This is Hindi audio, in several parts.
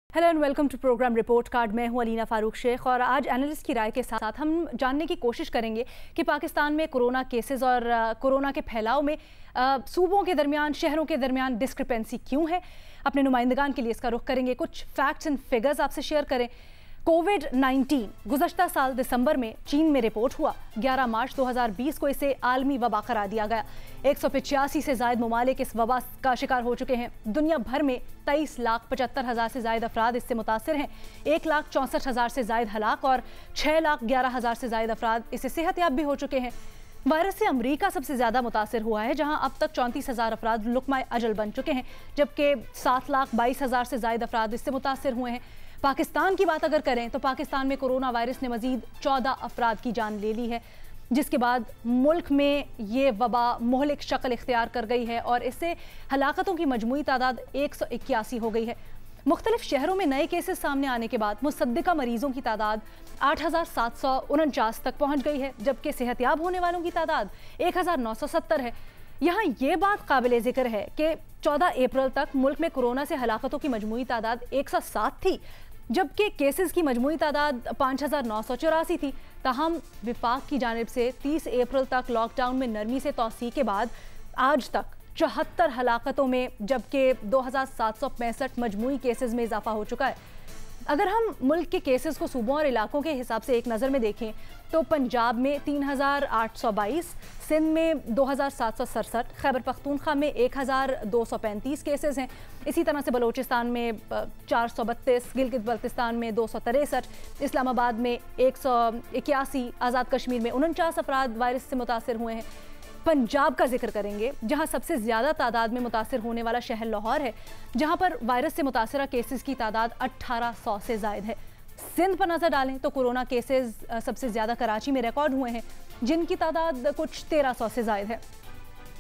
Hello and welcome to programme report card. मैं हूं अलीना फारूक शेख और आज एनालिस्ट की राय के साथ हम जानने की कोशिश करेंगे कि पाकिस्तान में कोरोना केसेस और कोरोना के फैलाव में सूबों के दरमियान, शहरों के दरमियान डिस्क्रिपेंसी क्यों है। अपने नुमाइंदगान के लिए इसका रुख करेंगे, कुछ फैक्ट्स एंड फिगर्स आपसे शेयर करें। कोविड-19 गुज़श्ता साल दिसंबर में चीन में रिपोर्ट हुआ। 11 मार्च 2020 को इसे आलमी वबा करार दिया गया। 185 से ज़ायद ममालिक इस वबा का शिकार हो चुके हैं। दुनिया भर में 23,75,000 से ज़ायद अफराद इससे मुतासिर हैं। 1,64,000 से ज़ायद हलाक और 6,11,000 से ज़ायद अफराद इससे सेहतयाब भी हो चुके हैं। वायरस से अमरीका सबसे ज़्यादा मुतासिर हुआ है, जहां अब तक 34,000 अफराद लुकमा अजल बन चुके हैं, जबकि 7,22,000 से ज़ायद अफराद इससे मुतासिर हुए हैं। पाकिस्तान की बात अगर करें तो पाकिस्तान में कोरोना वायरस ने मजीद 14 अफराद की जान ले ली है, जिसके बाद मुल्क में ये वबा मोहलिक शक्ल इख्तियार कर गई है और इससे हलाकतों की मजमूई तादाद 181 हो गई है। मुख्तलिफ शहरों में नए केसेस सामने आने के बाद मुसद्दिका मरीजों की तादाद 8,749 तक पहुंच गई है, जबकि सेहतयाब होने वालों की तादाद 1,970 है। यहाँ ये बात काबिल ज़िक्र है कि 14 अप्रैल तक मुल्क में कोरोना से हलाकतों की मजमूई तादाद 107 थी, जबकि केसेस की मजमूई तादाद 5,984 थी। ताहम विफाक की जानिब से 30 अप्रैल तक लॉकडाउन में नरमी से तोसी के बाद आज तक 74 हलाकतों में, जबकि 2,765 मजमूई केसेस में इजाफा हो चुका है। अगर हम मुल्क के केसेस को सूबों और इलाकों के हिसाब से एक नज़र में देखें तो पंजाब में 3,822, सिंध में 2,767, खैबर पख्तूनख्वा में 1,235 केसेस हैं। इसी तरह से बलोचिस्तान में 432, गिलगित बल्तिस्तान में 263, इस्लामाबाद में 181, आज़ाद कश्मीर में 49 अफराद वायरस से मुतासिर हुए हैं। पंजाब का जिक्र करेंगे, जहां सबसे ज़्यादा तादाद में मुतासिर होने वाला शहर लाहौर है, जहां पर वायरस से मुतासिरा केसेस की तादाद 1,800 से ज़ायद है। सिंध पर नज़र डालें तो कोरोना केसेस सबसे ज़्यादा कराची में रिकॉर्ड हुए हैं, जिनकी तादाद कुछ 1,300 से ज़ायद है।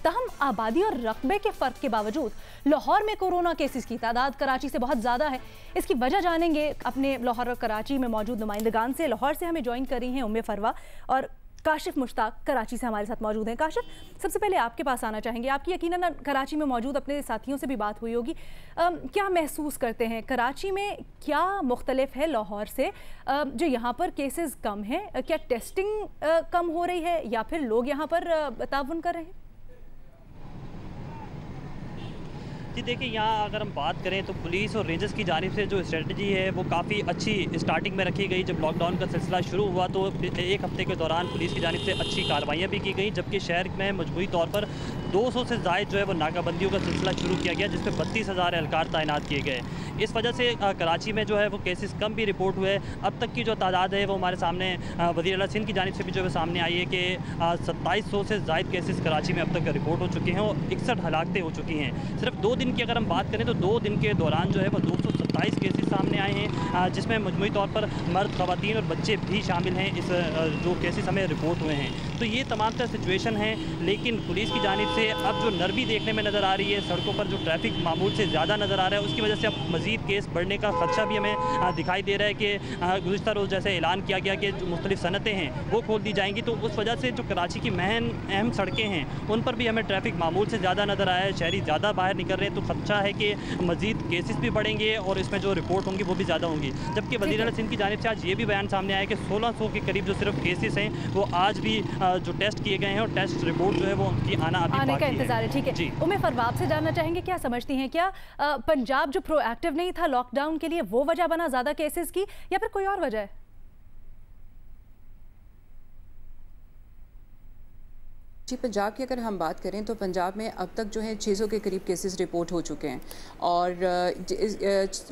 तहम आबादी और रकबे के फ़र्क के बावजूद लाहौर में कोरोना केसेस की तादाद कराची से बहुत ज़्यादा है। इसकी वजह जानेंगे अपने लाहौर और कराची में मौजूद नुमाइंदगान से। लाहौर से हमें ज्वाइन कर रही हैं उम्मे फरवा और काशिफ मुश्ताक कराची से हमारे साथ मौजूद हैं। काशिफ, सबसे पहले आपके पास आना चाहेंगे। आपकी यकीनन कराची में मौजूद अपने साथियों से भी बात हुई होगी। क्या महसूस करते हैं, कराची में क्या मुख्तलिफ है लाहौर से, जो यहाँ पर केसेस कम हैं? क्या टेस्टिंग कम हो रही है या फिर लोग यहाँ पर ताउन कर रहे हैं? जी देखिए, यहाँ अगर हम बात करें तो पुलिस और रेंजर्स की जानिब से जो स्ट्रेटजी है वो काफ़ी अच्छी स्टार्टिंग में रखी गई। जब लॉकडाउन का सिलसिला शुरू हुआ तो एक हफ्ते के दौरान पुलिस की जानिब से अच्छी कार्रवाइयाँ भी की गई, जबकि शहर में मजबूरी तौर पर 200 से ज़ायद जो है वो नाकाबंदियों का सिलसिला शुरू किया गया, जिसमें 32,000 एहलकार तैनात किए गए। इस वजह से कराची में जो है वो केसेस कम भी रिपोर्ट हुए। अब तक की जो तादाद है वो हमारे सामने वज़ीर आला सिंध की जानिब से भी जो है सामने आई है कि 2700 से ज़ायद केसेस कराची में अब तक रिपोर्ट हो चुके हैं और 61 हलाकतें हो चुकी हैं। सिर्फ 2 दिन की अगर हम बात करें तो 2 दिन के दौरान जो है वो 227 केसेस सामने आए हैं, जिसमें मजमूई तौर पर मर्द, ख़वातीन और बच्चे भी शामिल हैं इस जो केसेस हमें रिपोर्ट हुए हैं। तो ये तमाम तरह सिचुएशन है, लेकिन पुलिस की जानिब से अब जो नरमी देखने में नज़र आ रही है, सड़कों पर जो ट्रैफिक मामूल से ज़्यादा नज़र आ रहा है, उसकी वजह से अब मज़ीद केस बढ़ने का खदशा भी हमें दिखाई दे रहा है कि गुज़िश्ता रोज़ जैसे ऐलान किया गया कि जो मुख्तलिफ सनतें हैं वो खोल दी जाएंगी, तो उस वजह से जो कराची की अहम सड़कें हैं उन पर भी हमें ट्रैफिक मामूल से ज़्यादा नज़र आया है। शहरी ज़्यादा बाहर निकल रहे हैं, तो खदशा है कि मज़ीद केसेस भी बढ़ेंगे और इसमें जो रिपोर्ट होंगी वो भी ज़्यादा होंगी। जबकि वज़ीर आला सिंध की जानिब से आज ये भी बयान सामने आया कि 1600 के करीब जो सिर्फ केसेस हैं वो आज भी जो टेस्ट किए गए हैं और टेस्ट रिपोर्ट जो है वो उनकी आने का इंतजार है। ठीक है जी, उम्मे फरवा से जानना चाहेंगे, क्या समझती हैं, क्या पंजाब जो प्रोएक्टिव नहीं था लॉकडाउन के लिए वो वजह बना ज़्यादा केसेस की, या फिर कोई और वजह है? जी, पंजाब की अगर हम बात करें तो पंजाब में अब तक जो है 600 के करीब केसेस रिपोर्ट हो चुके हैं और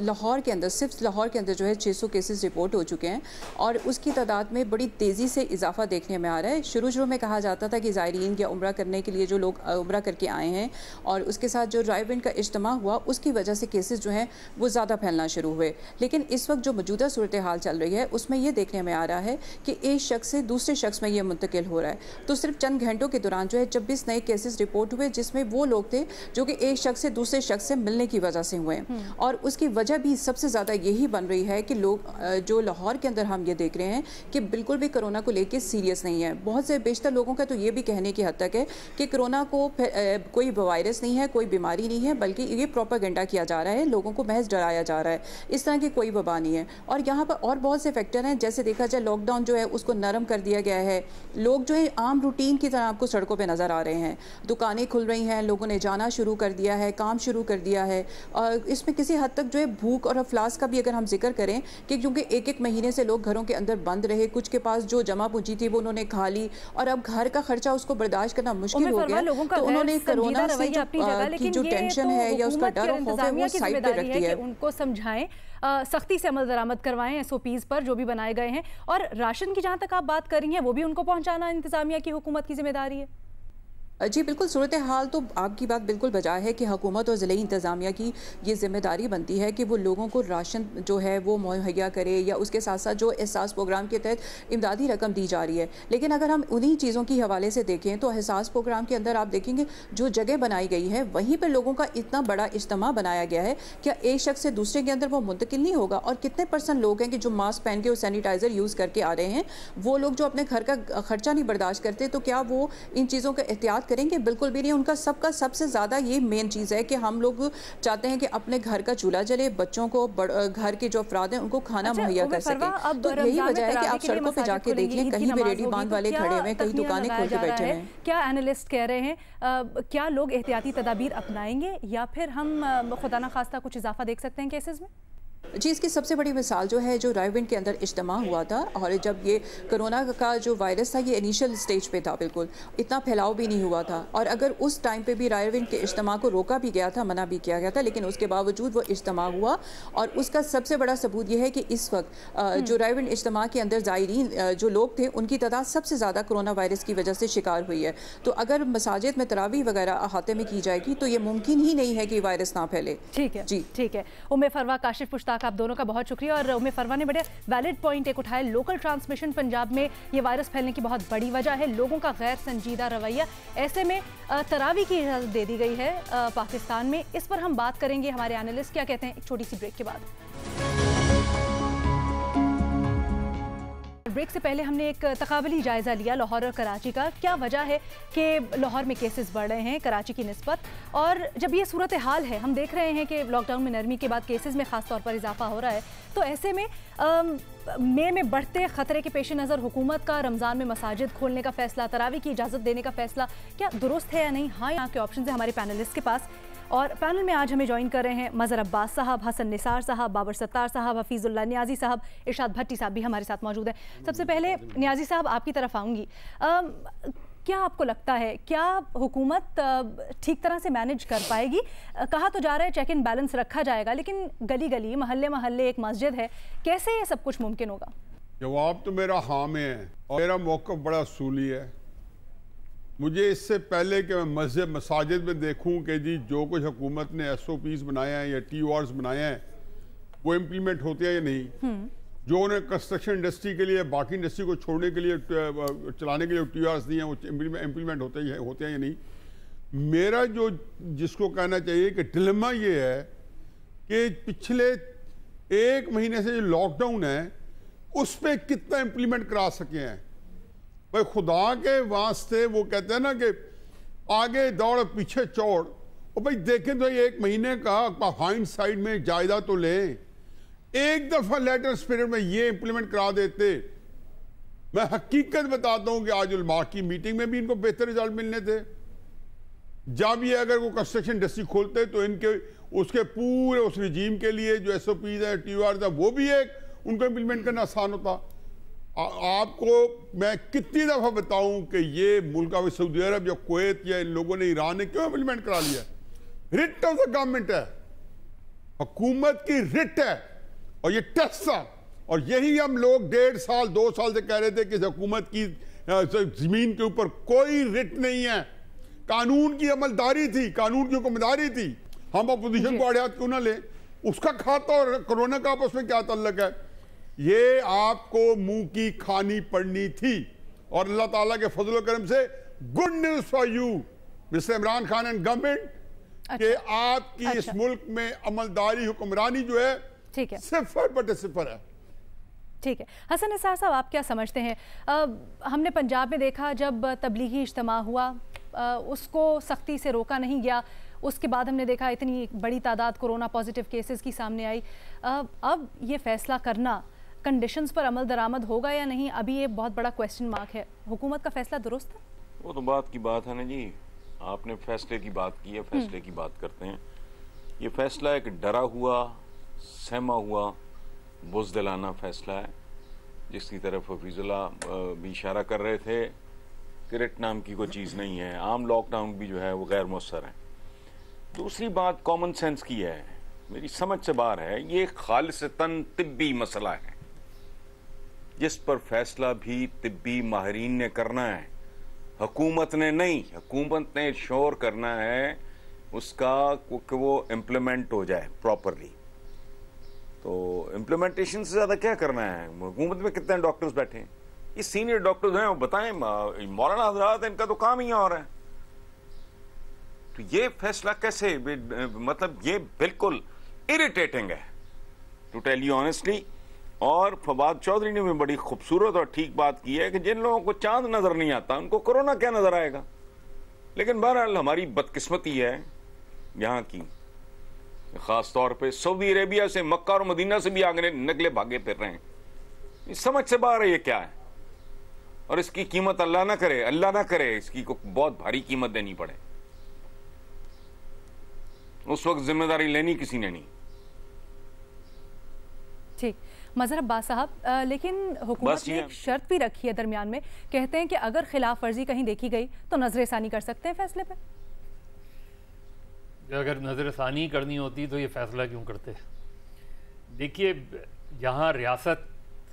लाहौर के अंदर, सिर्फ लाहौर के अंदर जो है 600 केसेस रिपोर्ट हो चुके हैं और उसकी तादाद में बड़ी तेज़ी से इजाफा देखने में आ रहा है। शुरू में कहा जाता था कि ज़ायरीन या उम्रा करने के लिए जो लोग उम्रा करके आए हैं और उसके साथ जो ड्राइव इन का इज्तिमा हुआ, उसकी वजह से केसेस जो हैं वो ज़्यादा फैलना शुरू हुए। लेकिन इस वक्त जो मौजूदा सूरत हाल चल रही है उसमें ये देखने में आ रहा है कि एक शख्स से दूसरे शख्स में ये मुंतकिल हो रहा है। तो सिर्फ चंद घंटों के दौरान जो है 26 नए केसेस रिपोर्ट हुए, जिसमें वो लोग थे जो कि एक शख्स से दूसरे शख्स से मिलने की वजह से हुए हैं। और उसकी वजह भी सबसे ज़्यादा यही बन रही है कि लोग जो लाहौर के अंदर हम ये देख रहे हैं कि बिल्कुल भी कोरोना को लेकर सीरियस नहीं है। बहुत से बेशतर लोगों का तो ये भी कहने की हद तक है कि कोरोना को कोई वायरस नहीं है, कोई बीमारी नहीं है, बल्कि ये प्रोपेगेंडा किया जा रहा है, लोगों को महज डराया जा रहा है, इस तरह की कोई वबा नहीं है। और यहाँ पर और बहुत से फैक्टर हैं, जैसे देखा जाए लॉकडाउन जो है उसको नरम कर दिया गया है, लोग जो है आम रूटीन की तरह आपको सड़कों पर नज़र आ रहे हैं, दुकानें खुल रही हैं, लोगों ने जाना शुरू कर दिया है, काम शुरू कर दिया है। और इसमें किसी हद तक जो है भूख और अफलास का भी अगर हम जिक्र करें कि क्योंकि एक एक महीने से लोग घरों के अंदर बंद रहे, कुछ के पास जो जमा पूंजी थी वो उन्होंने खा ली, और अब घर का खर्चा उसको बर्दाश्त करना मुश्किल हो गया, तो उन्होंने कोरोना से जो टेंशन है या उसका डर और खौफ है वो साइड पे रख दिया है। उनको समझाएं, सख्ती से अमल दरामद करवाएं एसओपीज पर जो भी बनाए गए हैं, और राशन की जहां तक आप बात कर रही हैं वो भी उनको पहुंचाना इंतजामिया की, हुकूमत की जिम्मेदारी है। जी बिल्कुल, सूरत हाल तो आपकी बात बिल्कुल बजा है कि हुकूमत और ज़िले इंतज़ामिया की ये जिम्मेदारी बनती है कि वो लोगों को राशन जो है वो मुहैया करे, या उसके साथ साथ जो एहसास प्रोग्राम के तहत इमदादी रकम दी जा रही है। लेकिन अगर हम उन्हीं चीज़ों की हवाले से देखें तो एहसास प्रोग्राम के अंदर आप देखेंगे जो जगह बनाई गई है वहीं पर लोगों का इतना बड़ा इज्तिमा बनाया गया है, क्या एक शख्स से दूसरे के अंदर वो मुंतकिल नहीं होगा? और कितने % लोग हैं कि जो मास्क पहन के और सैनिटाइज़र यूज़ करके आ रहे हैं, वो लोग जो अपने घर का खर्चा नहीं बर्दाश्त करते, तो क्या वो इन चीज़ों का एहतियात करेंगे? बिल्कुल भी नहीं। उनका सबका सबसे ज़्यादा ये मेन चीज़ है कि हम लोग चाहते हैं कि अपने घर का चूल्हा जले, बच्चों को घर के जो अफराद हैं उनको खाना मुहैया कर सकें। तो यही वजह है कि आप सड़कों पे जाके देखिए, कहीं भी रेडी बांध वाले खड़े हुए हैं, कई दुकानें खोल के बैठे हैं। क्या एनालिस्ट कह रहे हैं, क्या लोग एहतियाती तदाबीर अपनाएंगे या फिर हम खुदा ना खास्ता कुछ इजाफा देख सकते हैं केसेस में? जी, इसकी सबसे बड़ी मिसाल जो है जो रायविंड के अंदर इज्तिमा हुआ था, और जब ये कोरोना का जो वायरस था ये इनिशियल स्टेज पे था, बिल्कुल इतना फैलाव भी नहीं हुआ था, और अगर उस टाइम पे भी रायविंड के इज्तिमा को रोका भी गया था, मना भी किया गया था, लेकिन उसके बावजूद वो इज्तिमा हुआ। और उसका सबसे बड़ा सबूत ये है कि इस वक्त जो रायविंड इज्तिमा के अंदर ज़ायरीन जो लोग थे उनकी तादाद सबसे ज़्यादा कोरोना वायरस की वजह से शिकार हुई है। तो अगर मसाजिद में तरावी वगैरह अहाते में की जाएगी तो ये मुमकिन ही नहीं है कि वायरस ना फैले। ठीक है जी, ठीक है। उम्मे फरवा, काशिफ पुश्ताक, आप दोनों का बहुत शुक्रिया। और उम्मे फरवा ने बड़े वैलिड पॉइंट एक उठाया, लोकल ट्रांसमिशन पंजाब में ये वायरस फैलने की बहुत बड़ी वजह है, लोगों का गैर संजीदा रवैया। ऐसे में तरावी की इजाज़त दे दी गई है पाकिस्तान में। इस पर हम बात करेंगे, हमारे एनालिस्ट क्या कहते हैं, एक छोटी सी ब्रेक के बाद। ब्रेक से पहले हमने एक तकाबली जायज़ा लिया लाहौर और कराची का। क्या वजह है कि लाहौर में केसेस बढ़ रहे हैं कराची की निस्बत, और जब ये सूरत हाल है, हम देख रहे हैं कि लॉकडाउन में नरमी के बाद केसेस में ख़ास तौर पर इजाफा हो रहा है, तो ऐसे में मई में बढ़ते ख़तरे के पेश नज़र हुकूमत का रमज़ान में मसाजिद खोलने का फ़ैसला, तरावी की इजाज़त देने का फ़ैसला क्या दुरुस्त है या नहीं? हाँ, यहाँ के ऑप्शन है हमारे पैनलिस्ट के पास। और पैनल में आज हमें ज्वाइन कर रहे हैं मज़हर अब्बास साहब, हसन निसार साहब, बाबर सत्तार साहब, हफीज़ुल्लाह नियाज़ी साहब, इरशाद भट्टी साहब भी हमारे साथ मौजूद हैं। सबसे पहले नियाज़ी साहब आपकी तरफ आऊँगी, क्या आपको लगता है क्या हुकूमत ठीक तरह से मैनेज कर पाएगी? कहा तो जा रहा है चेक इन बैलेंस रखा जाएगा, लेकिन गली गली, महल्ले महल्ले एक मस्जिद है, कैसे ये सब कुछ मुमकिन होगा? जवाब तो मेरा हाँ में है, और मेरा मौक़िफ़ बड़ा असूली है। मुझे इससे पहले कि मैं मसाजिद में देखूं कि जी जो कुछ हुकूमत ने SOPs बनाए हैं या TORs बनाए हैं वो इम्प्लीमेंट होते हैं या नहीं, जो उन्हें कंस्ट्रक्शन इंडस्ट्री के लिए, बाकी इंडस्ट्री को छोड़ने के लिए, चलाने के लिए TORs दिए हैं, वो इम्प्लीमेंट होते हैं या नहीं। मेरा जो जिसको कहना चाहिए कि डिलेमा ये है कि पिछले 1 महीने से जो लॉकडाउन है उस पर कितना इम्प्लीमेंट करा सके हैं। भाई खुदा के वास्ते, वो कहते हैं ना कि आगे दौड़ पीछे चौड़, और भाई देखें तो 1 महीने का हाइंड साइड में जायजा तो लें। एक दफा लेटर स्पिरिट में ये इंप्लीमेंट करा देते। मैं हकीकत बताता हूं कि आज उलमा की मीटिंग में भी इनको बेहतर रिजल्ट मिलने थे। जब ये अगर वो कंस्ट्रक्शन इंडस्ट्री खोलते तो इनके उसके पूरे उस रिजीम के लिए जो SOPs है, TORs है, वो भी एक उनको इम्प्लीमेंट करना आसान होता। आपको मैं कितनी दफ़ा बताऊं कि ये मुल्क सऊदी अरब या कुवैत या इन लोगों ने, ईरान ने क्यों इम्प्लीमेंट करा लिया? रिट ऑफ द गवर्नमेंट है, हुकूमत की रिट है, और ये टेस्ट था। और यही हम लोग 1.5 साल 2 साल से कह रहे थे कि हुकूमत की जमीन के ऊपर कोई रिट नहीं है, कानून की अमलदारी थी, कानून की हुक्मदारी थी। हम अपोजिशन को आड़े क्यों ना ले? उसका खाता और कोरोना का आपस में क्या ताल्लुक है? ये आपको मुंह की खानी पड़नी थी, और अल्लाह ताला के फजल करम से good news for you mister Imran Khan and government कि आपकी इस मुल्क में अमलदारी हुक्मरानी जो है ठीक है, सिफर बटे सिफर है। ठीक है। हसन निसार साहब, आप क्या समझते हैं? हमने पंजाब में देखा जब तबलीगी इज्तिमा हुआ, उसको सख्ती से रोका नहीं गया। उसके बाद हमने देखा इतनी बड़ी तादाद कोरोना पॉजिटिव केसेस की सामने आई। अब ये फैसला करना कंडीशंस पर अमल दरामद होगा या नहीं, अभी ये बहुत बड़ा क्वेश्चन मार्क है। हुकूमत का फैसला दुरुस्त है? वो तो बात की बात है ना जी, आपने फैसले की बात की है, फैसले की बात करते हैं। ये फैसला एक डरा हुआ, सहमा हुआ, बुज़दिलाना फैसला है, जिसकी तरफ हफीजुल्लाह भी इशारा कर रहे थे कि रिट नाम की कोई चीज़ नहीं है। आम लॉकडाउन भी जो है वो गैर मुअस्सर है। दूसरी बात कॉमन सेंस की है, मेरी समझ से बाहर है। ये खालिसतन तिब्बी मसला है जिस पर फैसला भी तिब्बी माहिरीन ने करना है, हुकूमत ने नहीं। हुकूमत ने श्योर करना है उसका कि वो इम्प्लीमेंट हो जाए प्रॉपरली। तो इम्प्लीमेंटेशन से ज़्यादा क्या करना है? हुकूमत में कितने डॉक्टर्स बैठे हैं? ये सीनियर डॉक्टर्स हैं, वो बताएं। मौलाना हजरात, इनका तो काम ही और है। तो ये फैसला कैसे, मतलब ये बिल्कुल इरिटेटिंग है टू टेल यू ऑनेस्टली। और फवाद चौधरी ने भी बड़ी खूबसूरत और ठीक बात की है कि जिन लोगों को चांद नजर नहीं आता उनको कोरोना क्या नजर आएगा। लेकिन बहरहाल हमारी बदकिस्मती है यहाँ की, खास तौर पे सऊदी अरेबिया से, मक्का और मदीना से भी आगे नगले भागे फिर रहे हैं। समझ से बाहर है ये क्या है, और इसकी कीमत अल्लाह ना करे इसकी को बहुत भारी कीमत देनी पड़े। उस वक्त जिम्मेदारी लेनी किसी ने नहीं। ठीक, मजहर अब्बास साहब, लेकिन हुकूमत ने एक शर्त भी रखी है दरमियान में। कहते हैं कि अगर खिलाफ वर्जी कहीं देखी गई तो नजरसानी कर सकते हैं फैसले पे। अगर नजरसानी करनी होती तो ये फैसला क्यों करते? देखिए, जहाँ रियासत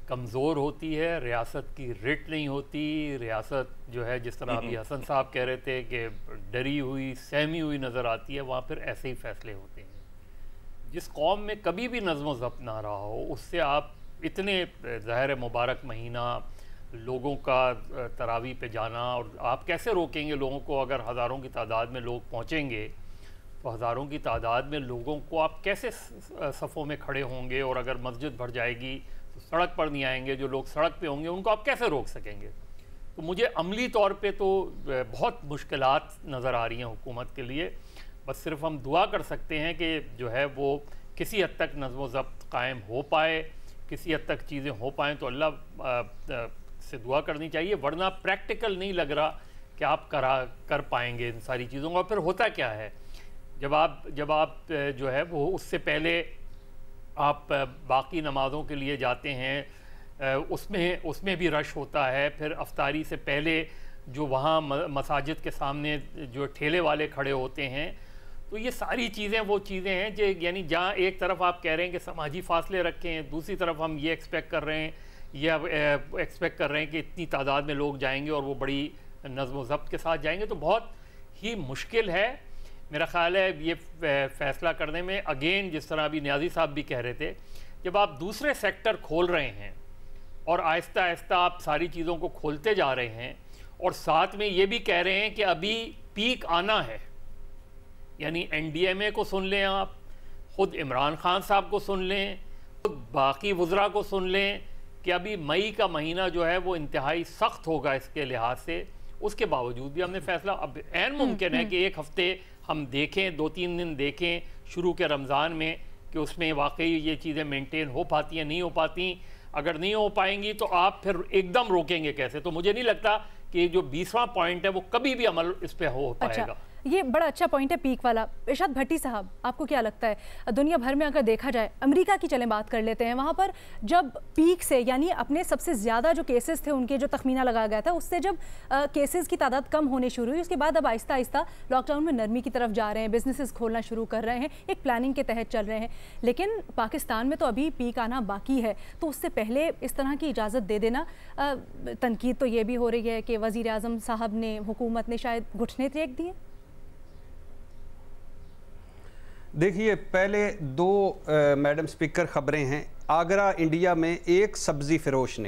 कमज़ोर होती है, रियासत की रिट नहीं होती, रियासत जो है जिस तरह अभी हसन साहब कह रहे थे कि डरी हुई, सहमी हुई नज़र आती है, वहाँ फिर ऐसे ही फैसले होते हैं। जिस कौम में कभी भी नज़्म व ज़ब्त ना रहा हो, उससे आप इतने ज़ाहिर मुबारक महीना लोगों का तरावी पे जाना, और आप कैसे रोकेंगे लोगों को? अगर हज़ारों की तादाद में लोग पहुँचेंगे तो हज़ारों की तादाद में लोगों को आप कैसे सफ़ों में खड़े होंगे? और अगर मस्जिद भर जाएगी तो सड़क पर नहीं आएंगे, जो लोग सड़क पे होंगे उनको आप कैसे रोक सकेंगे? तो मुझे अमली तौर पे तो बहुत मुश्किलात नज़र आ रही हैं हुकूमत के लिए। बस सिर्फ हम दुआ कर सकते हैं कि जो है वो किसी हद तक नज़्म व ज़ब्त कायम हो पाए, किसी हद तक चीज़ें हो पाएँ तो अल्लाह से दुआ करनी चाहिए। वरना प्रैक्टिकल नहीं लग रहा कि आप कर पाएंगे इन सारी चीज़ों का। फिर होता क्या है, जब आप जो है वो उससे पहले आप बाकी नमाज़ों के लिए जाते हैं, उसमें भी रश होता है। फिर अफ्तारी से पहले जो वहाँ मसाजिद के सामने जो ठेले वाले खड़े होते हैं, तो ये सारी चीज़ें वो चीज़ें हैं जो, यानी जहाँ एक तरफ आप कह रहे हैं कि समाजी फासले रखें, दूसरी तरफ हम ये एक्सपेक्ट कर रहे हैं कि इतनी तादाद में लोग जाएंगे और वो बड़ी नज़्म व ज़ब्त के साथ जाएंगे। तो बहुत ही मुश्किल है मेरा ख़्याल है ये फ़ैसला करने में। अगेन, जिस तरह अभी न्याजी साहब भी कह रहे थे, जब आप दूसरे सेक्टर खोल रहे हैं और आहिस्ता आहिस्ता आप सारी चीज़ों को खोलते जा रहे हैं, और साथ में ये भी कह रहे हैं कि अभी पीक आना है, यानी NDMA को सुन लें, आप ख़ुद इमरान खान साहब को सुन लें, खुद बाकी वज़रा को सुन लें कि अभी मई का महीना जो है वो इंतहाई सख्त होगा इसके लिहाज से। उसके बावजूद भी हमने फैसला, अब ऐन मुमकिन है कि एक हफ़्ते हम देखें, 2-3 दिन देखें शुरू के रमज़ान में कि उसमें वाकई ये चीज़ें मेंटेन हो पाती हैं, नहीं हो पाती। अगर नहीं हो पाएंगी तो आप फिर एकदम रोकेंगे कैसे? तो मुझे नहीं लगता कि जो 20वां पॉइंट है वो कभी भी अमल इस पे हो पाएगा। अच्छा, ये बड़ा अच्छा पॉइंट है पीक वाला। इरशाद भट्टी साहब, आपको क्या लगता है, दुनिया भर में अगर देखा जाए, अमेरिका की चलें बात कर लेते हैं, वहाँ पर जब पीक से, यानी अपने सबसे ज़्यादा जो केसेस थे उनके जो तखमीना लगाया गया था, उससे जब केसेस की तादाद कम होने शुरू हुई, उसके बाद अब आहिस्ता आहिस्ता लॉकडाउन में नरमी की तरफ जा रहे हैं, बिजनेसेस खोलना शुरू कर रहे हैं, एक प्लानिंग के तहत चल रहे हैं। लेकिन पाकिस्तान में तो अभी पीक आना बाकी है, तो उससे पहले इस तरह की इजाज़त दे देना, तनकीद तो ये भी हो रही है कि वज़ीर आज़म साहब ने, हुकूमत ने शायद घुटने टेक दिए। देखिए, पहले दो मैडम स्पीकर खबरें हैं। आगरा इंडिया में एक सब्ज़ी फ़रोश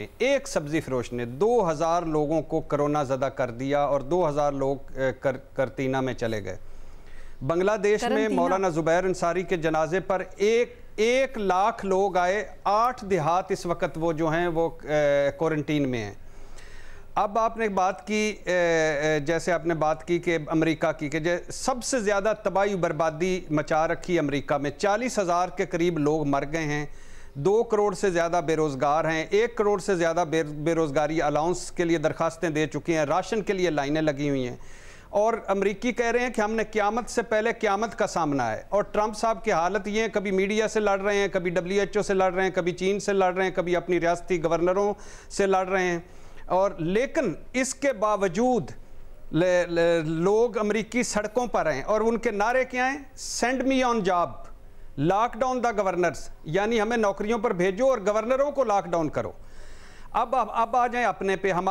ने 2000 लोगों को कोरोना ज़दा कर दिया और 2000 लोग करतीना में चले गए। बांग्लादेश में मौलाना ज़ुबैर अंसारी के जनाजे पर एक लाख लोग आए, 8 देहात इस वक्त वो जो हैं वो क्वारंटीन में हैं। अब आपने बात की, जैसे आपने बात की कि अमेरिका की कि सबसे ज़्यादा तबाही बर्बादी मचा रखी अमेरिका में, 40,000 के करीब लोग मर गए हैं, 2 करोड़ से ज़्यादा बेरोज़गार हैं, 1 करोड़ से ज़्यादा बेरोज़गारी अलाउंस के लिए दरखास्तें दे चुके हैं, राशन के लिए लाइनें लगी हुई हैं। और अमरीकी कह रहे हैं कि हमने क़यामत से पहले क़यामत का सामना है। और ट्रंप साहब की हालत ये है, कभी मीडिया से लड़ रहे हैं, कभी WHO से लड़ रहे हैं, कभी चीन से लड़ रहे हैं, कभी अपनी रियासती गवर्नरों से लड़ रहे हैं। और लेकिन इसके बावजूद लोग अमरीकी सड़कों पर हैं और उनके नारे क्या हैं? Send me on job, lockdown the governors, यानी हमें नौकरियों पर भेजो और गवर्नरों को लॉकडाउन करो। अब आ जाएं अपने पे। हम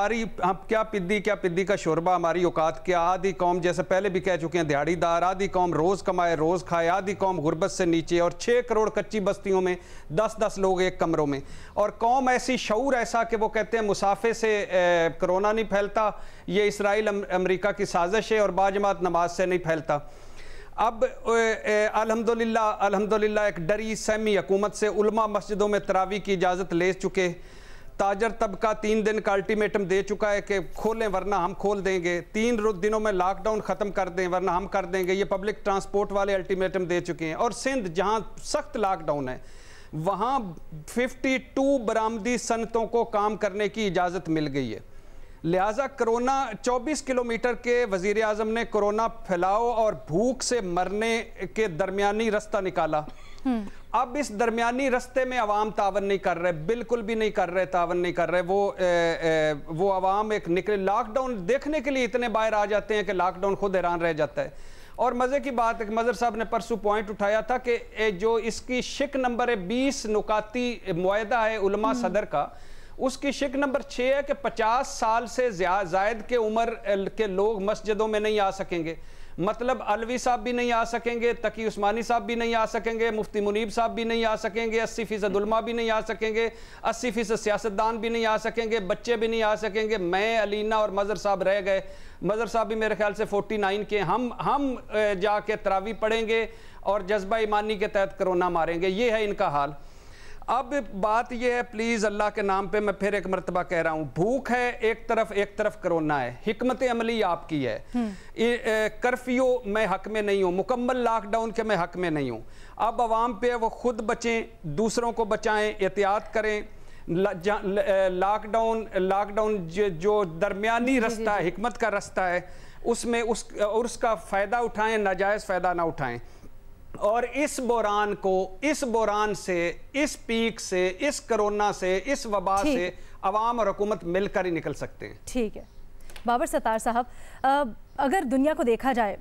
क्या पिद्दी का शोरबा, हमारी औकात क्या। आधी कौम, जैसे पहले भी कह चुके हैं, दिहाड़ीदार, आधी कौम रोज़ कमाए रोज़ खाए, आधी कौम गुर्बत से नीचे, और 6 करोड़ कच्ची बस्तियों में 10-10 लोग एक कमरों में। और कौम ऐसी, शऊर ऐसा कि वो कहते हैं मुसाफे से कोरोना नहीं फैलता, ये इसराइल अमेरिका की साजिश है, और बाजमात नमाज से नहीं फैलता। अब अल्हम्दुलिल्लाह एक डरी सहमी हुकूमत से उलमा मस्जिदों में तरावी की इजाज़त ले चुके। ताजर तबका 3 दिन का अल्टीमेटम दे चुका है कि खोलें वरना हम खोल देंगे, 3 दिनों में लॉकडाउन ख़त्म कर दें वरना हम कर देंगे। ये पब्लिक ट्रांसपोर्ट वाले अल्टीमेटम दे चुके हैं। और सिंध, जहां सख्त लॉकडाउन है, वहां 52 बरामदी सनतों को काम करने की इजाज़त मिल गई है। लिहाजा कोरोना 24 किलोमीटर के वज़ीर आज़म ने कोरोना फैलाव और भूख से मरने के दरमियानी रास्ता निकाला। अब इस दरमियानी रास्ते में अवाम तावन नहीं कर रहे, बिल्कुल भी नहीं कर रहे, तावन नहीं कर रहे। वो अवाम एक निकले लॉकडाउन देखने के लिए इतने बाहर आ जाते हैं कि लॉकडाउन खुद हैरान रह जाता है। और मज़े की बात है कि मज़र साहब ने परसों पॉइंट उठाया था कि जो इसकी शिक नंबर है 20 नुकाती मुआहदा है उलमा सदर का, उसकी शिक नंबर 6 है कि 50 साल से ज़ायद के उम्र के लोग मस्जिदों में नहीं आ सकेंगे। मतलब अलवी साहब भी नहीं आ सकेंगे, तकी उस्मानी साहब भी नहीं आ सकेंगे, मुफ्ती मुनीब साहब भी नहीं आ सकेंगे, 80% उलमा भी नहीं आ सकेंगे, 80% सियासतदान भी नहीं आ सकेंगे, बच्चे भी नहीं आ सकेंगे। मैं, अलीना और मज़र साहब रह गए। मज़र साहब भी मेरे ख्याल से 49 के। हम जाके तरावी पढ़ेंगे और जज्बा ईमानी के तहत कोरोना मारेंगे। ये है इनका हाल। अब बात यह है, प्लीज़ अल्लाह के नाम पे मैं फिर एक मरतबा कह रहा हूँ, भूख है एक तरफ कोरोना है, हिकमत अमली आपकी है। कर्फ्यू मैं हक में नहीं हूँ, मुकम्मल लॉकडाउन के मैं हक में नहीं हूँ। अब आवाम पे वो खुद बचें, दूसरों को बचाएं, एहतियात करें। लॉकडाउन जो दरमियानी रास्ता है, हिकमत का रास्ता है, उसमें उसका फ़ायदा उठाएं, नाजायज़ फ़ायदा ना उठाएं। और इस बुरान से, इस पीक से, इस कोरोना से, इस वबा से अवाम और हुकूमत मिलकर ही निकल सकते हैं। ठीक है बाबर सत्तार साहब, अगर दुनिया को देखा जाए,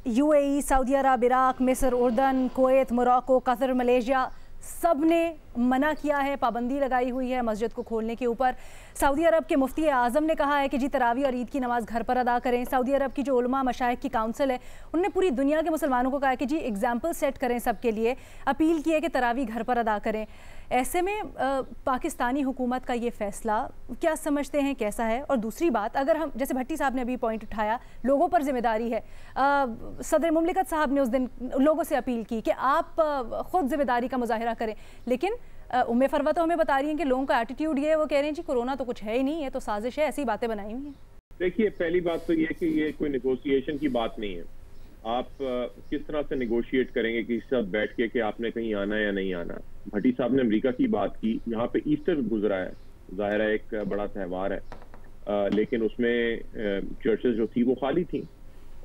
UAE, सऊदी अरब, इराक, मिस्र, उर्दन, कुवैत, मोरक्को, कतर, मलेशिया, सब ने मना किया है, पाबंदी लगाई हुई है मस्जिद को खोलने के ऊपर। सऊदी अरब के मुफ्ती आज़म ने कहा है कि जी तरावी और ईद की नमाज़ घर पर अदा करें। सऊदी अरब की जो उलमा मशाइख की काउंसिल है, उन्होंने पूरी दुनिया के मुसलमानों को कहा है कि जी एग्जाम्पल सेट करें सबके लिए, अपील की है कि तरावी घर पर अदा करें। ऐसे में पाकिस्तानी हुकूमत का ये फ़ैसला क्या समझते हैं, कैसा है? और दूसरी बात, अगर हम, जैसे भट्टी साहब ने अभी पॉइंट उठाया, लोगों पर जिम्मेदारी है। सदर मुमलिकत साहब ने उस दिन लोगों से अपील की कि आप ख़ुद जिम्मेदारी का मुजाहिरा करें, लेकिन उम्मे फरवा तो हमें बता रही हैं कि लोगों का एटीट्यूड ये है, वो कह रहे हैं जी कोरोना तो कुछ है ही नहीं, ये तो साजिश है, ऐसी बातें बनाई हुई हैं। देखिए, पहली बात तो ये कि ये कोई नेगोशिएशन की बात नहीं है। आप किस तरह से नेगोशिएट करेंगे किसी के साथ बैठ के कि आपने कहीं आना है या नहीं आना। भट्टी साहब ने अमेरिका की बात की, यहाँ पे ईस्टर गुजरा है, ज़ाहिर है एक बड़ा त्यौहार है, लेकिन उसमें चर्चेस जो थी वो खाली थी।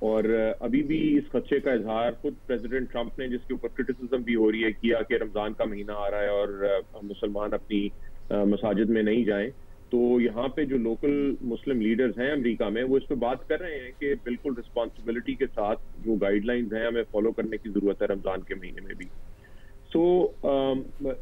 और अभी भी इस खदशे का इजहार खुद प्रेसिडेंट ट्रंप ने, जिसके ऊपर क्रिटिसिज्म भी हो रही है, किया कि रमज़ान का महीना आ रहा है और मुसलमान अपनी मसाजिद में नहीं जाएं। तो यहाँ पे जो लोकल मुस्लिम लीडर्स हैं अमेरिका में, वो इस पर बात कर रहे हैं कि बिल्कुल रिस्पॉन्सिबिलिटी के साथ जो गाइडलाइंस हैं हमें फॉलो करने की ज़रूरत है रमज़ान के महीने में भी। सो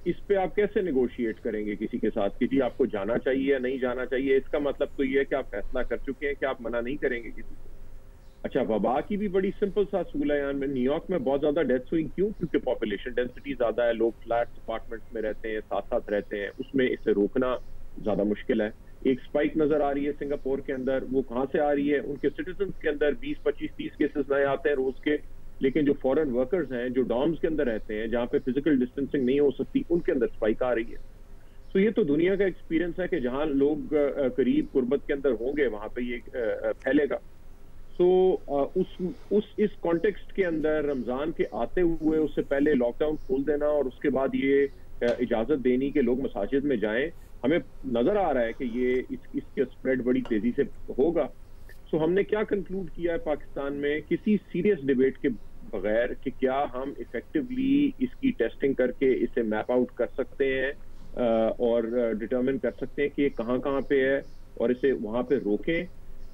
इस पे आप कैसे नेगोशिएट करेंगे किसी के साथ कि जी आपको जाना चाहिए या नहीं जाना चाहिए? इसका मतलब तो ये है कि आप फैसला कर चुके हैं कि आप मना नहीं करेंगे किसी को। अच्छा, वबा की भी बड़ी सिंपल सा असूल है। यहाँ में न्यूयॉर्क में बहुत ज्यादा डेथ्स हुई, क्यों? क्योंकि पॉपुलेशन डेंसिटी ज्यादा है, लोग फ्लैट्स अपार्टमेंट्स में रहते हैं, साथ साथ रहते हैं, उसमें इसे रोकना ज्यादा मुश्किल है। एक स्पाइक नजर आ रही है सिंगापुर के अंदर, वो कहाँ से आ रही है? उनके सिटीजन के अंदर 20, 25, 30 केसेस नए आते हैं रोज के, लेकिन जो फॉरेन वर्कर्स हैं, जो डॉर्म्स के अंदर रहते हैं, जहाँ पे फिजिकल डिस्टेंसिंग नहीं हो सकती, उनके अंदर स्पाइक आ रही है। तो ये तो दुनिया का एक्सपीरियंस है कि जहाँ लोग करीब गुर्बत के अंदर होंगे वहां पे ये फैलेगा। तो इस कॉन्टेक्स्ट के अंदर रमजान के आते हुए उससे पहले लॉकडाउन खोल देना और उसके बाद ये इजाजत देनी कि लोग मसाजिद में जाएं, हमें नजर आ रहा है कि ये इसके स्प्रेड बड़ी तेजी से होगा। सो हमने क्या कंक्लूड किया है पाकिस्तान में, किसी सीरियस डिबेट के बगैर, कि क्या हम इफेक्टिवली इसकी टेस्टिंग करके इसे मैप आउट कर सकते हैं और डिटरमिन कर सकते हैं कि ये कहाँ कहाँ पे है और इसे वहां पे रोकें।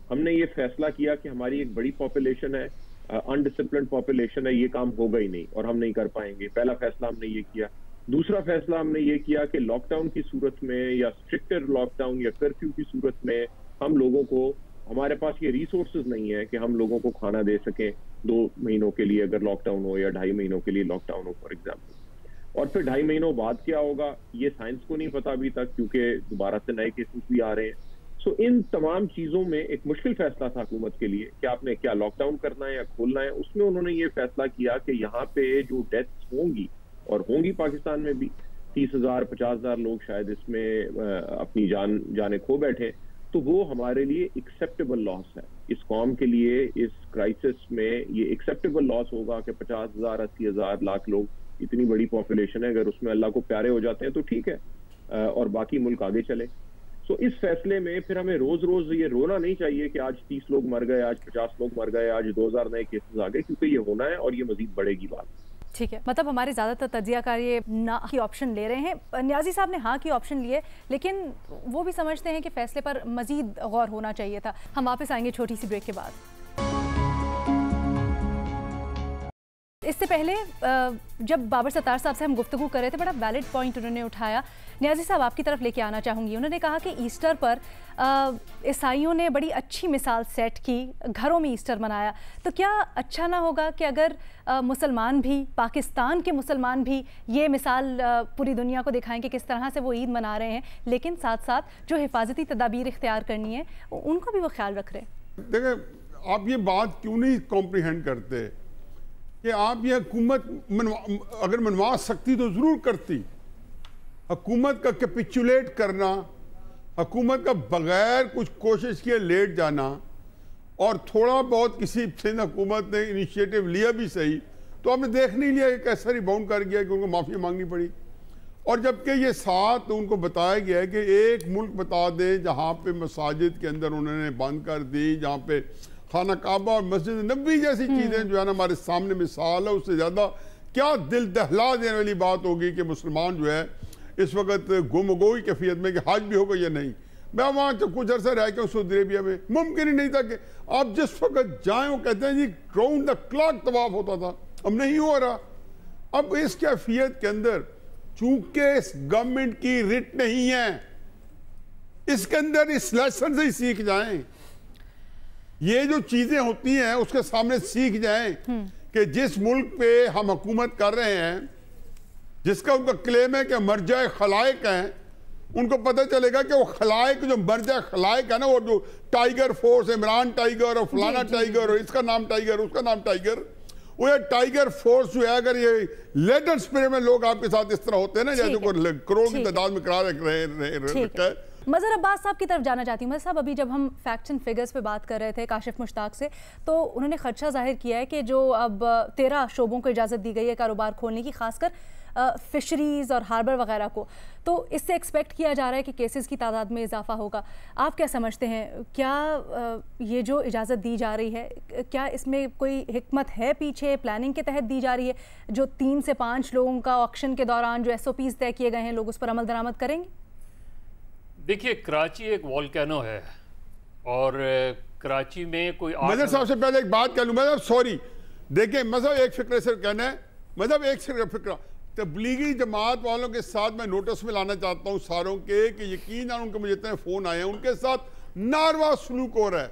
हमने ये फैसला किया कि हमारी एक बड़ी पॉपुलेशन है, अनडिसिप्लिन्ड पॉपुलेशन है, ये काम होगा ही नहीं और हम नहीं कर पाएंगे। पहला फैसला हमने ये किया। दूसरा फैसला हमने ये किया कि लॉकडाउन की सूरत में या स्ट्रिक्टर लॉकडाउन या कर्फ्यू की सूरत में हम लोगों को, हमारे पास ये रिसोर्सेज नहीं है कि हम लोगों को खाना दे सकें 2 महीनों के लिए अगर लॉकडाउन हो, या 2.5 महीनों के लिए लॉकडाउन हो फॉर एग्जाम्पल। और फिर 2.5 महीनों बाद क्या होगा ये साइंस को नहीं पता अभी तक, क्योंकि दोबारा से नए केसेस भी आ रहे हैं। सो इन तमाम चीजों में एक मुश्किल फैसला था हुकूमत के लिए कि आपने क्या लॉकडाउन करना है या खोलना है। उसमें उन्होंने ये फैसला किया कि यहाँ पे जो डेथ्स होंगी, और होंगी पाकिस्तान में भी 30,000 50,000 लोग शायद इसमें अपनी जाने खो बैठे, तो वो हमारे लिए एक्सेप्टेबल लॉस है। इस कौम के लिए इस क्राइसिस में ये एक्सेप्टेबल लॉस होगा कि 50,000 80,000 लाख लोग, इतनी बड़ी पॉपुलेशन है, अगर उसमें अल्लाह को प्यारे हो जाते हैं तो ठीक है और बाकी मुल्क आगे चले। सो इस फैसले में फिर हमें रोज रोज ये रोना नहीं चाहिए कि आज 30 लोग मर गए, आज 50 लोग मर गए, आज 2000 नए केसेस आ गए, क्योंकि ये होना है और ये मजीद बढ़ेगी बात। ठीक है, मतलब हमारे ज़्यादातर तज्जियाकार ये ना की ऑप्शन ले रहे हैं। न्याजी साहब ने हाँ की ऑप्शन लिए, लेकिन वो भी समझते हैं कि फैसले पर मजीद गौर होना चाहिए था। हम वापस आएंगे छोटी सी ब्रेक के बाद। इससे पहले जब बाबर सत्तार साहब से हम गुफ्तगू कर रहे थे, बड़ा वैलिड पॉइंट उन्होंने उठाया। न्याजी साहब आपकी तरफ लेके आना चाहूँगी। उन्होंने कहा कि ईस्टर पर ईसाइयों ने बड़ी अच्छी मिसाल सेट की, घरों में ईस्टर मनाया, तो क्या अच्छा ना होगा कि अगर मुसलमान भी, पाकिस्तान के मुसलमान भी ये मिसाल पूरी दुनिया को दिखाएं कि किस तरह से वो ईद मना रहे हैं, लेकिन साथ साथ जो हिफाजती तदाबीर इख्तियार करनी है उनको भी वो ख्याल रख रहे हैं। देखिए, आप ये बात क्यों नहीं कॉम्प्रीहेंड करते कि आप ये हुकूमत अगर मनवा सकती तो ज़रूर करती। हुकूमत का कैपिचुलेट करना, हुकूमत का बगैर कुछ कोशिश किए लेट जाना, और थोड़ा बहुत किसी सिंध हुकूमत ने इनिशिएटिव लिया भी सही, तो आपने देख नहीं लिया कि कैसा रिबाउंड कर गया कि उनको माफ़ी मांगनी पड़ी। और जबकि ये साथ उनको बताया गया है कि एक मुल्क बता दें जहाँ पे मसाजिद के अंदर उन्होंने बंद कर दी, जहाँ पे खाना काबा और मस्जिद नबी जैसी चीज़ें जो है ना हमारे सामने मिसाल है, उससे ज़्यादा क्या दिल दहला देने वाली बात होगी कि मुसलमान जो है इस वक्त गुमगोई कैफियत में कि हज भी होगा या नहीं। मैं वहाँ कुछ अर्सा रह के सऊदी अरेबिया में, मुमकिन ही नहीं था कि आप जिस वक्त जाएं, वो कहते हैं जी राउंड द क्लॉक तवाफ होता था, अब नहीं हो रहा। अब इस कैफियत के अंदर चूंकि इस गवर्नमेंट की रिट नहीं है, इसके अंदर इस लेसन से ही सीख जाएं, ये जो चीजें होती हैं उसके सामने सीख जाएं कि जिस मुल्क पे हम हुकूमत कर रहे हैं, जिसका उनका क्लेम है कि मर्जा खलाइक हैं, उनको पता चलेगा कि वो खलाइक जो मर्जा खलाइक है ना, वो जो टाइगर फोर्स, इमरान टाइगर और फलाना टाइगर और इसका नाम टाइगर, उसका नाम टाइगर, वो ये टाइगर फोर्स जो है, अगर ये लेडर स्पिरिट में लोग आपके साथ इस तरह होते हैं ना, जैसे करोड़ की तादाद में करा रहे। मज़हर अब्बास साहब की तरफ जाना चाहती हूँ। मज़हर साहब, अभी जब हम फैक्ट्स एंड फिगर्स पे बात कर रहे थे काशिफ मुश्ताक से, तो उन्होंने खदशा जाहिर किया है कि जो अब 13 शोबों को इजाज़त दी गई है कारोबार खोलने की, खासकर फिशरीज़ और हार्बर वगैरह को, तो इससे एक्सपेक्ट किया जा रहा है कि केसेस की तादाद में इजाफा होगा। आप क्या समझते हैं, क्या ये जो इजाज़त दी जा रही है, क्या इसमें कोई हिकमत है पीछे, प्लानिंग के तहत दी जा रही है? जो 3 से 5 लोगों का ऑक्शन के दौरान जो SOPs तय किए गए हैं, लोग उस पर अमल दरामद करेंगे? देखिए, कराची एक वॉल्केनो है और कराची में कोई मजहब साहब से पहले एक बात कर लूँ। मजहब सॉरी, देखिए मजहब एक फिक्र से कहना है, मजहब एक फिक्र तबलीगी जमात वालों के साथ मैं नोटिस में लाना चाहता हूँ सारों के कि यकीन उनके मुझे इतने फ़ोन आए हैं, उनके साथ नारवा सलूक हो रहा है।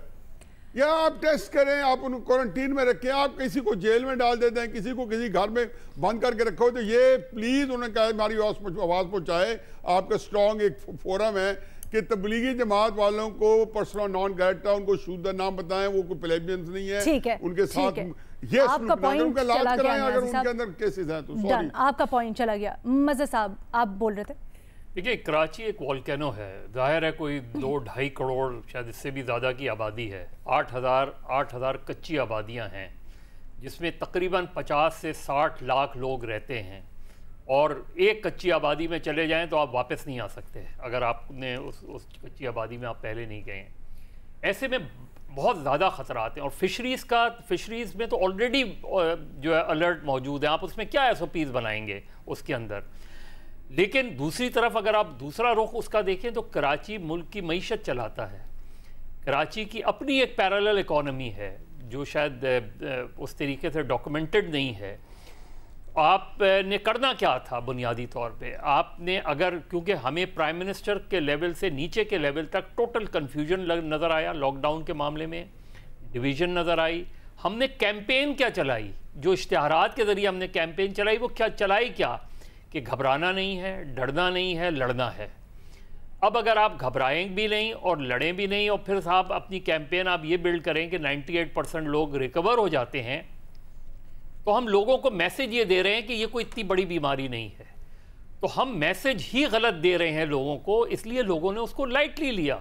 या आप टेस्ट करें, आप उनको क्वारंटीन में रखें, आप किसी को जेल में डाल देते हैं, किसी को किसी घर में बंद करके रखो। तो ये प्लीज उन्होंने कहा हमारी आवाज पहुंचाए। आपका स्ट्रॉन्ग एक फोरम है कि तबलीगी जमात वालों को पर्सनल नॉन ग्रेटा, उनको शुद्ध नाम बताएं, वो कोई प्लेबियंस नहीं है, ठीक है उनके साथ ये आपका पॉइंट चला गया, अगर उनके अंदर केसेस हैं तो सॉरी, आपका पॉइंट चला गया। मज़े साहब आप बोल रहे थे। देखिए, कराची एक वोल्केनो है, जाहिर है कोई 2-2.5 करोड़ शायद इससे भी ज़्यादा की आबादी है। 8,000 कच्ची आबादियां हैं जिसमें तकरीबन 50 से 60 लाख लोग रहते हैं, और एक कच्ची आबादी में चले जाएं तो आप वापस नहीं आ सकते अगर आपने उस कच्ची आबादी में आप पहले नहीं गए हैं। ऐसे में बहुत ज़्यादा ख़तरात हैं, और फिशरीज़ में तो ऑलरेडी जो है अलर्ट मौजूद है। आप उसमें क्या SOPs बनाएंगे उसके अंदर। लेकिन दूसरी तरफ अगर आप दूसरा रुख उसका देखें तो कराची मुल्क की मईशत चलाता है। कराची की अपनी एक पैरेलल इकॉनमी है जो शायद उस तरीके से डॉक्यूमेंटेड नहीं है। आपने करना क्या था बुनियादी तौर पे? आपने अगर, क्योंकि हमें प्राइम मिनिस्टर के लेवल से नीचे के लेवल तक टोटल कन्फ्यूजन नज़र आया लॉकडाउन के मामले में, डिवीज़न नज़र आई। हमने कैंपेन क्या चलाई, जो इश्तिहारात के ज़रिए हमने कैंपेन चलाई, वो क्या चलाई क्या कि घबराना नहीं है, डरना नहीं है, लड़ना है। अब अगर आप घबराएं भी नहीं और लड़ें भी नहीं, और फिर साहब अपनी कैंपेन आप ये बिल्ड करें कि 98% लोग रिकवर हो जाते हैं, तो हम लोगों को मैसेज ये दे रहे हैं कि ये कोई इतनी बड़ी बीमारी नहीं है। तो हम मैसेज ही गलत दे रहे हैं लोगों को, इसलिए लोगों ने उसको लाइटली लिया।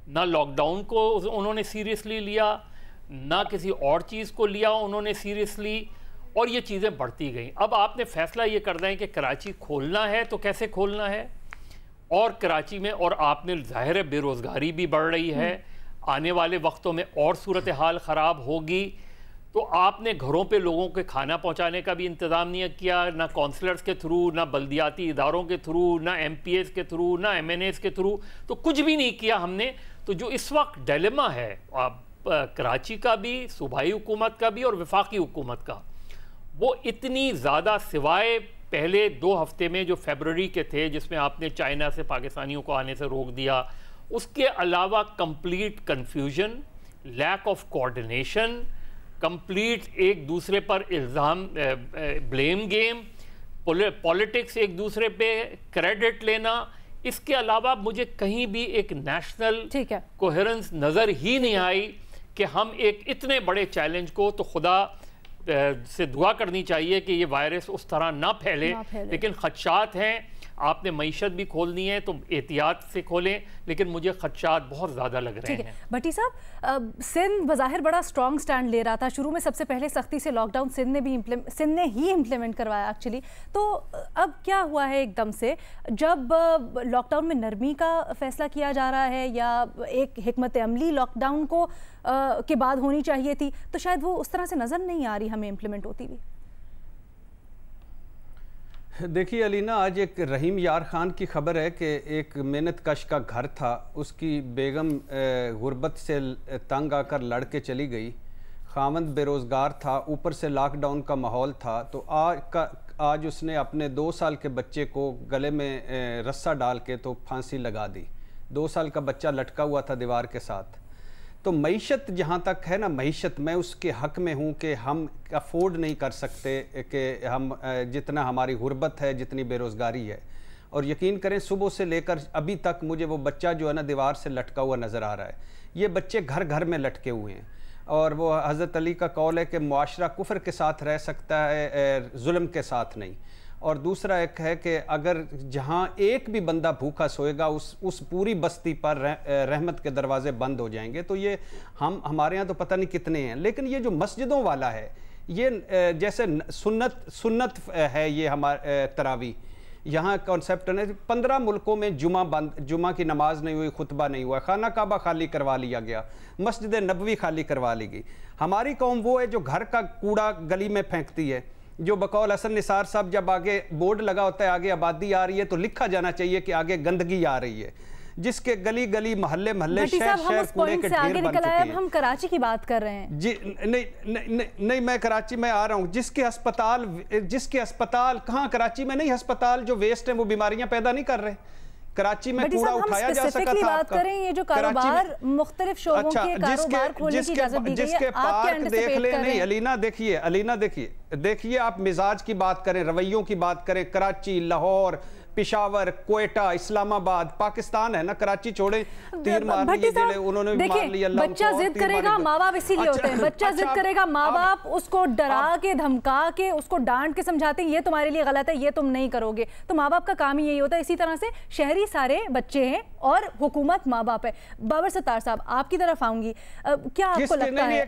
ना लॉकडाउन को उन्होंने सीरियसली लिया, ना किसी और चीज़ को लिया उन्होंने सीरियसली, और ये चीज़ें बढ़ती गई। अब आपने फैसला ये करना है कि कराची खोलना है तो कैसे खोलना है, और कराची में, और आपने ज़ाहिर है बेरोज़गारी भी बढ़ रही है, आने वाले वक्तों में और सूरत हाल ख़राब होगी। तो आपने घरों पे लोगों के खाना पहुंचाने का भी इंतज़ाम नहीं किया, ना काउंसलर्स के थ्रू, ना बल्दियाती इदारों के थ्रू, ना MPAs के थ्रू, ना MNAs के थ्रू, तो कुछ भी नहीं किया हमने। तो जो इस वक्त डिलेमा है कराची का भी, सूबाई हुकूमत का भी और वफाकी हुकूमत का, वो इतनी ज़्यादा, सिवाय पहले 2 हफ्ते में जो फरवरी के थे जिसमें आपने चाइना से पाकिस्तानियों को आने से रोक दिया, उसके अलावा complete confusion, lack of coordination, complete एक दूसरे पर इल्ज़ाम, ब्लेम गेम, पॉलिटिक्स, एक दूसरे पे क्रेडिट लेना, इसके अलावा मुझे कहीं भी एक नेशनल कोहेरेंस नज़र ही नहीं आई कि हम एक इतने बड़े चैलेंज को, तो खुदा से दुआ करनी चाहिए कि ये वायरस उस तरह ना फैले। लेकिन खदशात हैं, आपने मईशत भी खोलनी है तो एहतियात से खोलें, लेकिन मुझे खदशात बहुत ज़्यादा लग रहे हैं। भट्टी साहब, सिंध बज़ाहिर बड़ा स्ट्रॉन्ग स्टैंड ले रहा था शुरू में, सबसे पहले सख्ती से लॉकडाउन सिंध ने ही इम्प्लीमेंट करवाया एक्चुअली। तो अब क्या हुआ है एकदम से, जब लॉकडाउन में नरमी का फैसला किया जा रहा है, या एक हिकमत अमली लॉकडाउन को के बाद होनी चाहिए थी, तो शायद वो उस तरह से नज़र नहीं आ रही हमें इम्प्लीमेंट होती हुई। देखिए अलीना, आज एक रहीम यार खान की खबर है कि एक मेहनत कश का घर था, उसकी बेगम गुर्बत से तंग आकर लड़ के चली गई, खामंद बेरोज़गार था, ऊपर से लॉकडाउन का माहौल था। तो आज उसने अपने 2 साल के बच्चे को गले में रस्सा डाल के तो फांसी लगा दी। 2 साल का बच्चा लटका हुआ था दीवार के साथ। तो मईशत जहाँ तक है ना, मईशत मैं उसके हक़ में हूँ कि हम अफोर्ड नहीं कर सकते कि हम जितना हमारी गुर्बत है, जितनी बेरोज़गारी है। और यकीन करें सुबह से लेकर अभी तक मुझे वो बच्चा जो है ना दीवार से लटका हुआ नज़र आ रहा है। ये बच्चे घर घर में लटके हुए हैं, और वो हज़रत अली का कौल है कि मुआशरा कुफ्र के साथ रह सकता है, जुल्म के साथ नहीं। और दूसरा एक है कि अगर जहाँ एक भी बंदा भूखा सोएगा उस पूरी बस्ती पर रहमत के दरवाजे बंद हो जाएंगे। तो ये हमारे यहाँ तो पता नहीं कितने हैं, लेकिन ये जो मस्जिदों वाला है, ये जैसे सुन्नत है ये हमारे तरावी, यहाँ कॉन्सेप्ट है 15 मुल्कों में जुमा की नमाज नहीं हुई, खुतबा नहीं हुआ, खाना काबा खाली करवा लिया गया, मस्जिद नबवी खाली करवा ली गई। हमारी कौम वो है जो घर का कूड़ा गली में फेंकती है, जो बकौल हसन निसार साहब जब आगे बोर्ड लगा होता है आगे आबादी आ रही है तो लिखा जाना चाहिए कि आगे गंदगी आ रही है, जिसके गली गली मोहल्ले मोहल्ले शहर शहर कूड़े के ढेर बन चुके हैं। हम कराची की बात कर रहे हैं जी। नहीं मैं कराची में आ रहा हूँ। जिसके अस्पताल कहाँ, कराची में नहीं, अस्पताल जो वेस्ट हैं वो बीमारियां पैदा नहीं कर रहे। कराची में कूड़ा उठाया जा सका था। बात करें ये जो कारोबार मुख्तलिफ शोबों के कारोबार खोलने की इजाजत दी गई है, जिसके पार्क देख ले, नहीं अलीना देखिए आप मिजाज की बात करें, रवैयों की बात करें, कराची, लाहौर, पेशावर, कोयटा, इस्लामाबाद, पाकिस्तान है ना, कराची छोड़े, तीर मार लिए, उन्होंने मार लिया। बच्चा जिद करेगा, माँ बाप इसीलिए होते हैं, बच्चा जिद करेगा, माँ बाप उसको डरा के धमका के उसको डांट के समझाते हैं ये तुम्हारे लिए गलत है, ये तुम नहीं करोगे, तो माँ बाप का काम ही यही होता है। इसी तरह से शहरी सारे बच्चे हैं और हुकूमत माँ बाप है। बाबर सत्तार साहब आपकी तरफ आऊंगी, क्या आपको लगता है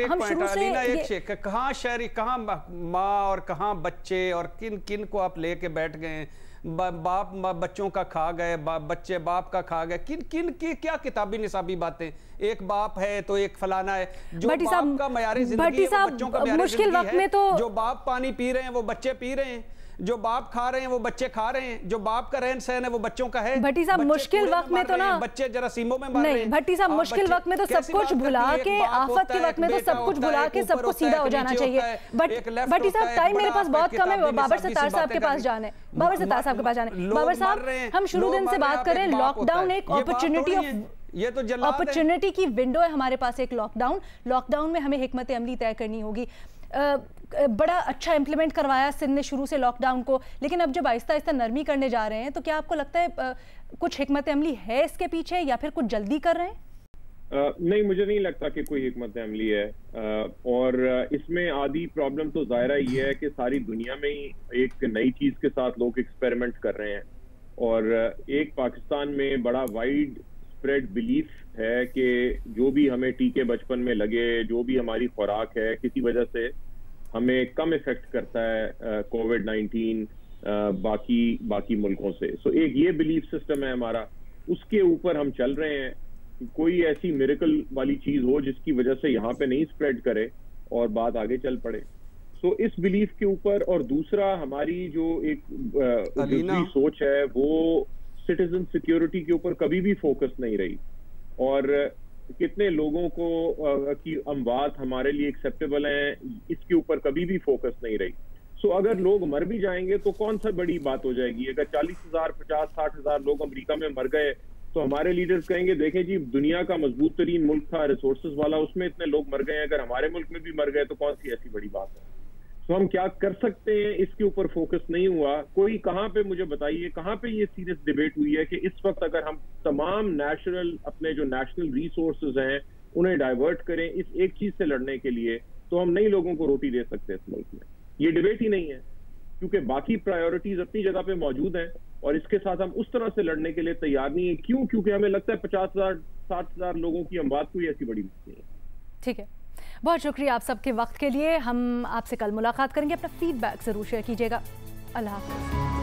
हम शुरू से कहाँ शहरी, कहाँ माँ और कहाँ बच्चे और किन किन को आप लेके बैठ गए? बाप बच्चों का खा गए, बच्चे बाप का खा गए, किन किन की क्या किताबी निसाबी बातें? एक बाप है तो एक फलाना है, जो बाप का मयारे जिंदगी है वो बच्चों का मयारे जिंदगी है। तो जो बाप पानी पी रहे हैं वो बच्चे पी रहे हैं, जो बाप खा रहे हैं वो बच्चे खा रहे हैं, जो बाप का रहन सहन है वो बच्चों का है। भट्टी साहब मुश्किल वक्त में तो ना बच्चे जरासीमों में मार रहे हैं। भट्टी साहब मुश्किल वक्त में तो सब कुछ भुला के, आफत के वक्त में तो सब कुछ भुला के सबको सीधा हो जाना चाहिए। भट्टी साहब टाइम मेरे पास बहुत कम है, बाबर सत्तार साहब के पास जाना है, बाबर सत्तार साहब के पास जाना है। बाबर साहब हम शुरू दिन से बात करें, लॉकडाउन एक अपॉर्चुनिटी की विंडो है हमारे पास, एक लॉकडाउन में हमें हिकमत अमली तय करनी होगी। बड़ा अच्छा इम्प्लीमेंट करवाया सिंध ने शुरू से लॉकडाउन को, लेकिन अब जब आहिस्ता आहिस्ता नरमी करने जा रहे हैं तो क्या आपको लगता है कुछ हिकमत अमली है इसके पीछे या फिर कुछ जल्दी कर रहे हैं? नहीं, मुझे नहीं लगता कि कोई हिकमत अमली है। और इसमें आधी प्रॉब्लम तो ज़ाहिर ये है कि सारी दुनिया में ही एक नई चीज़ के साथ लोग एक्सपेरिमेंट कर रहे हैं, और एक पाकिस्तान में बड़ा वाइड स्प्रेड बिलीफ है कि जो भी हमें टीके बचपन में लगे, जो भी हमारी खुराक है, किसी वजह से हमें कम इफेक्ट करता है कोविड-19 बाकी मुल्कों से। सो एक ये बिलीफ सिस्टम है हमारा, उसके ऊपर हम चल रहे हैं। कोई ऐसी मिरेकल वाली चीज हो जिसकी वजह से यहाँ पे नहीं स्प्रेड करे और बात आगे चल पड़े। सो इस बिलीफ के ऊपर, और दूसरा हमारी जो एक दूसरी सोच है वो सिटीजन सिक्योरिटी के ऊपर कभी भी फोकस नहीं रही, और कितने लोगों को की अमवात हमारे लिए एक्सेप्टेबल है इसके ऊपर कभी भी फोकस नहीं रही। सो अगर लोग मर भी जाएंगे तो कौन सा बड़ी बात हो जाएगी? अगर 40,000, 50,000, 60,000 लोग अमेरिका में मर गए तो हमारे लीडर्स कहेंगे देखें जी, दुनिया का मजबूत तरीन मुल्क था, रिसोर्सेज वाला, उसमें इतने लोग मर गए, अगर हमारे मुल्क में भी मर गए तो कौन सी ऐसी बड़ी बात है? तो हम क्या कर सकते हैं, इसके ऊपर फोकस नहीं हुआ। कोई कहाँ पे, मुझे बताइए कहाँ पे ये सीरियस डिबेट हुई है कि इस वक्त अगर हम तमाम अपने जो नेशनल रिसोर्सेज हैं उन्हें डाइवर्ट करें इस एक चीज से लड़ने के लिए, तो हम नई लोगों को रोटी दे सकते हैं इस मुल्क में। ये डिबेट ही नहीं है, क्योंकि बाकी प्रायोरिटीज अपनी जगह पे मौजूद हैं और इसके साथ हम उस तरह से लड़ने के लिए तैयार नहीं है। क्यों? क्योंकि हमें लगता है 50,000, 60,000 लोगों की अमवात कोई ऐसी बड़ी नहीं है। ठीक है, बहुत शुक्रिया आप सबके वक्त के लिए। हम आपसे कल मुलाकात करेंगे, अपना फीडबैक जरूर शेयर कीजिएगा। अल्लाह हाफ़िज़।